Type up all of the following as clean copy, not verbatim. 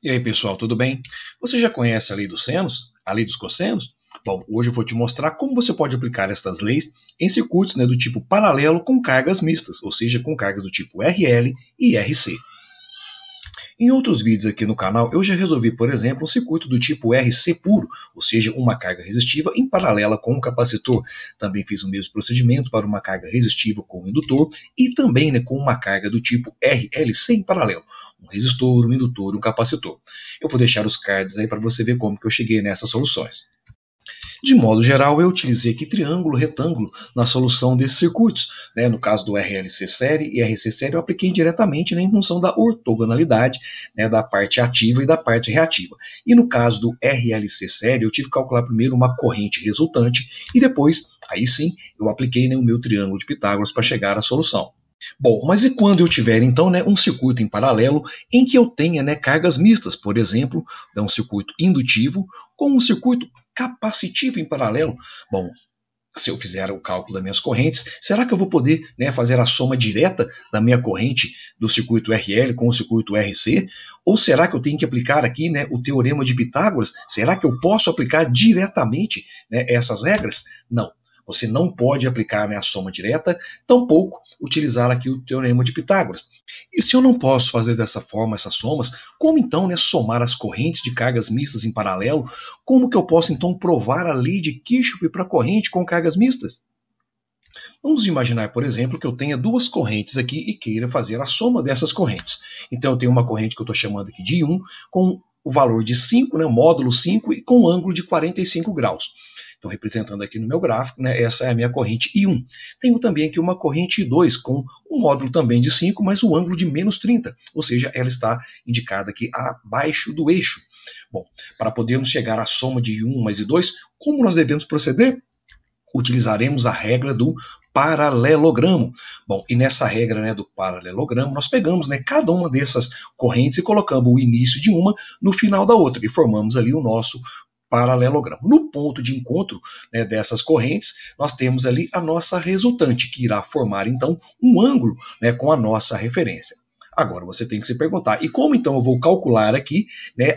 E aí, pessoal, tudo bem? Você já conhece a lei dos senos? A lei dos cossenos? Bom, hoje eu vou te mostrar como você pode aplicar estas leis em circuitos do tipo paralelo com cargas mistas, ou seja, com cargas do tipo RL e RC. Em outros vídeos aqui no canal, eu já resolvi, por exemplo, um circuito do tipo RC puro, ou seja, uma carga resistiva em paralela com um capacitor. Também fiz o mesmo procedimento para uma carga resistiva com um indutor e também com uma carga do tipo RLC em paralelo, um resistor, um indutor e um capacitor. Eu vou deixar os cards aí para você ver como que eu cheguei nessas soluções. De modo geral, eu utilizei aqui triângulo, retângulo na solução desses circuitos. No caso do RLC série e RC série, eu apliquei diretamente em função da ortogonalidade da parte ativa e da parte reativa. E no caso do RLC série, eu tive que calcular primeiro uma corrente resultante e depois, aí sim, eu apliquei o meu triângulo de Pitágoras para chegar à solução. Bom, mas e quando eu tiver então um circuito em paralelo em que eu tenha cargas mistas, por exemplo, um circuito indutivo com um circuito capacitivo em paralelo? Bom, se eu fizer o cálculo das minhas correntes, será que eu vou poder fazer a soma direta da minha corrente do circuito RL com o circuito RC? Ou será que eu tenho que aplicar aqui o teorema de Pitágoras? Será que eu posso aplicar diretamente essas regras? Não. Você não pode aplicar a soma direta, tampouco utilizar aqui o teorema de Pitágoras. E se eu não posso fazer dessa forma essas somas, como então somar as correntes de cargas mistas em paralelo? Como que eu posso então provar a lei de Kirchhoff para corrente com cargas mistas? Vamos imaginar, por exemplo, que eu tenha duas correntes aqui e queira fazer a soma dessas correntes. Então eu tenho uma corrente que eu estou chamando aqui de I1 com o valor de 5, módulo 5 e com um ângulo de 45 graus. Então, representando aqui no meu gráfico, essa é a minha corrente I1. Tenho também aqui uma corrente I2 com um módulo também de 5, mas o ângulo de menos 30, ou seja, ela está indicada aqui abaixo do eixo. Bom, para podermos chegar à soma de I1 mais I2, como nós devemos proceder? Utilizaremos a regra do paralelogramo. Bom, e nessa regra do paralelogramo, nós pegamos cada uma dessas correntes e colocamos o início de uma no final da outra, e formamos ali o nosso paralelogramo. No ponto de encontro dessas correntes, nós temos ali a nossa resultante, que irá formar então um ângulo com a nossa referência. Agora você tem que se perguntar, e como então eu vou calcular aqui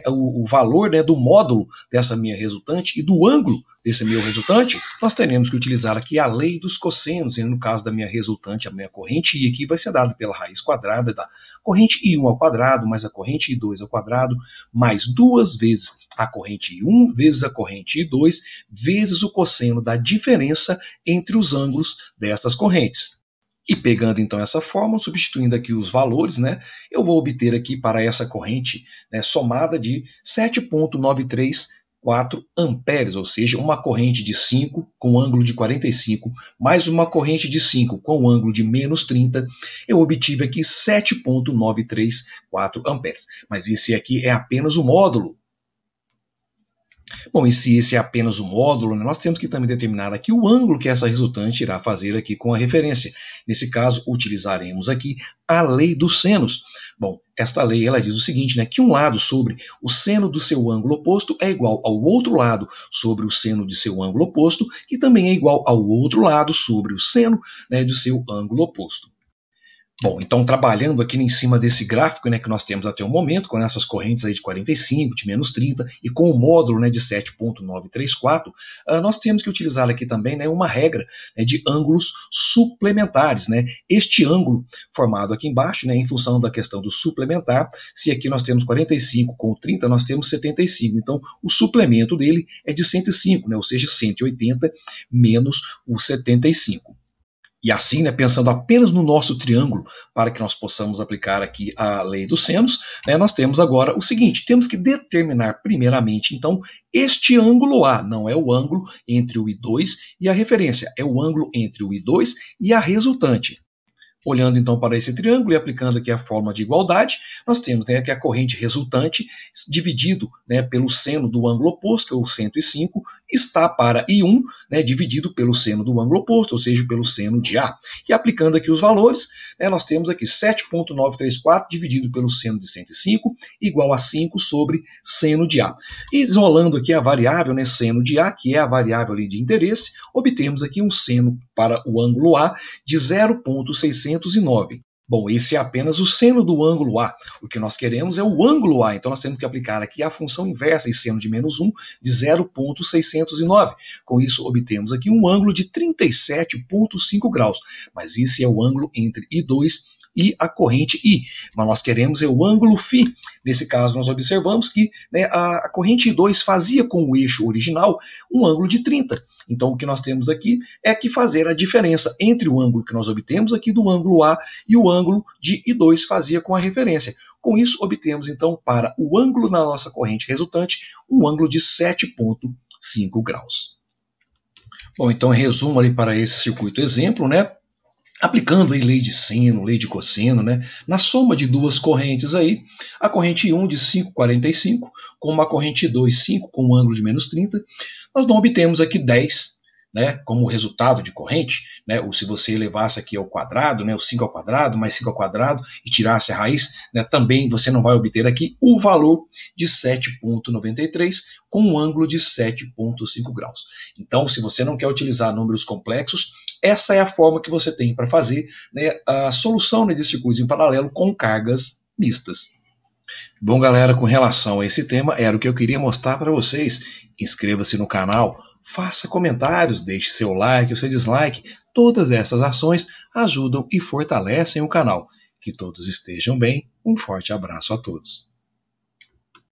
o valor do módulo dessa minha resultante e do ângulo desse meu resultante? Nós teremos que utilizar aqui a lei dos cossenos, e no caso da minha resultante, a minha corrente I aqui vai ser dada pela raiz quadrada da corrente I1 ao quadrado, mais a corrente I2 ao quadrado, mais duas vezes a corrente I1 vezes a corrente I2, vezes o cosseno da diferença entre os ângulos dessas correntes. E pegando então essa fórmula, substituindo aqui os valores, eu vou obter aqui para essa corrente somada de 7,934 amperes, ou seja, uma corrente de 5 com ângulo de 45, mais uma corrente de 5 com ângulo de menos 30, eu obtive aqui 7,934 amperes. Mas esse aqui é apenas o módulo. Bom, e se esse é apenas o módulo, nós temos que também determinar aqui o ângulo que essa resultante irá fazer aqui com a referência. Nesse caso, utilizaremos aqui a lei dos senos. Bom, esta lei ela diz o seguinte, que um lado sobre o seno do seu ângulo oposto é igual ao outro lado sobre o seno de seu ângulo oposto, que também é igual ao outro lado sobre o seno do seu ângulo oposto. Bom, então trabalhando aqui em cima desse gráfico que nós temos até o momento, com essas correntes aí de 45, de menos 30 e com o módulo de 7,934, nós temos que utilizar aqui também uma regra de ângulos suplementares. Este ângulo formado aqui embaixo, em função da questão do suplementar, se aqui nós temos 45 com 30, nós temos 75. Então, o suplemento dele é de 105, ou seja, 180 menos o 75. E assim, pensando apenas no nosso triângulo, para que nós possamos aplicar aqui a lei dos senos, nós temos agora o seguinte, temos que determinar primeiramente, então, este ângulo A, não é o ângulo entre o I2 e a referência, é o ângulo entre o I2 e a resultante. Olhando então para esse triângulo e aplicando aqui a fórmula de igualdade, nós temos que a corrente resultante dividido pelo seno do ângulo oposto, que é o 105, está para I1 dividido pelo seno do ângulo oposto, ou seja, pelo seno de A. E aplicando aqui os valores, nós temos aqui 7,934 dividido pelo seno de 105 igual a 5 sobre seno de A. E isolando aqui a variável seno de A, que é a variável ali de interesse, obtemos aqui um seno para o ângulo A de 0,609. Bom, esse é apenas o seno do ângulo A. O que nós queremos é o ângulo A. Então, nós temos que aplicar aqui a função inversa em seno de menos 1 de 0,609. Com isso, obtemos aqui um ângulo de 37,5 graus. Mas esse é o ângulo entre I2 e a corrente I. Mas nós queremos é o ângulo φ. Nesse caso, nós observamos que, né, a corrente I2 fazia com o eixo original um ângulo de 30. Então, o que nós temos aqui é que fazer a diferença entre o ângulo que nós obtemos aqui do ângulo A e o ângulo de I2 fazia com a referência. Com isso, obtemos, então, para o ângulo na nossa corrente resultante, um ângulo de 7,5 graus. Bom, então, em resumo ali para esse circuito exemplo, né? Aplicando aí lei de seno, lei de cosseno, né? Na soma de duas correntes aí, a corrente 1 de 5,45 com uma corrente 2, 5 com um ângulo de menos 30, nós não obtemos aqui 10, né, como resultado de corrente, né, ou se você elevasse aqui ao quadrado, né, o 5 ao quadrado mais 5 ao quadrado e tirasse a raiz, né, também você não vai obter aqui o valor de 7,93 com um ângulo de 7,5 graus. Então, se você não quer utilizar números complexos, essa é a forma que você tem para fazer, né, a solução, né, de circuitos em paralelo com cargas mistas. Bom, galera, com relação a esse tema, era o que eu queria mostrar para vocês. Inscreva-se no canal, faça comentários, deixe seu like ou seu dislike. Todas essas ações ajudam e fortalecem o canal. Que todos estejam bem. Um forte abraço a todos.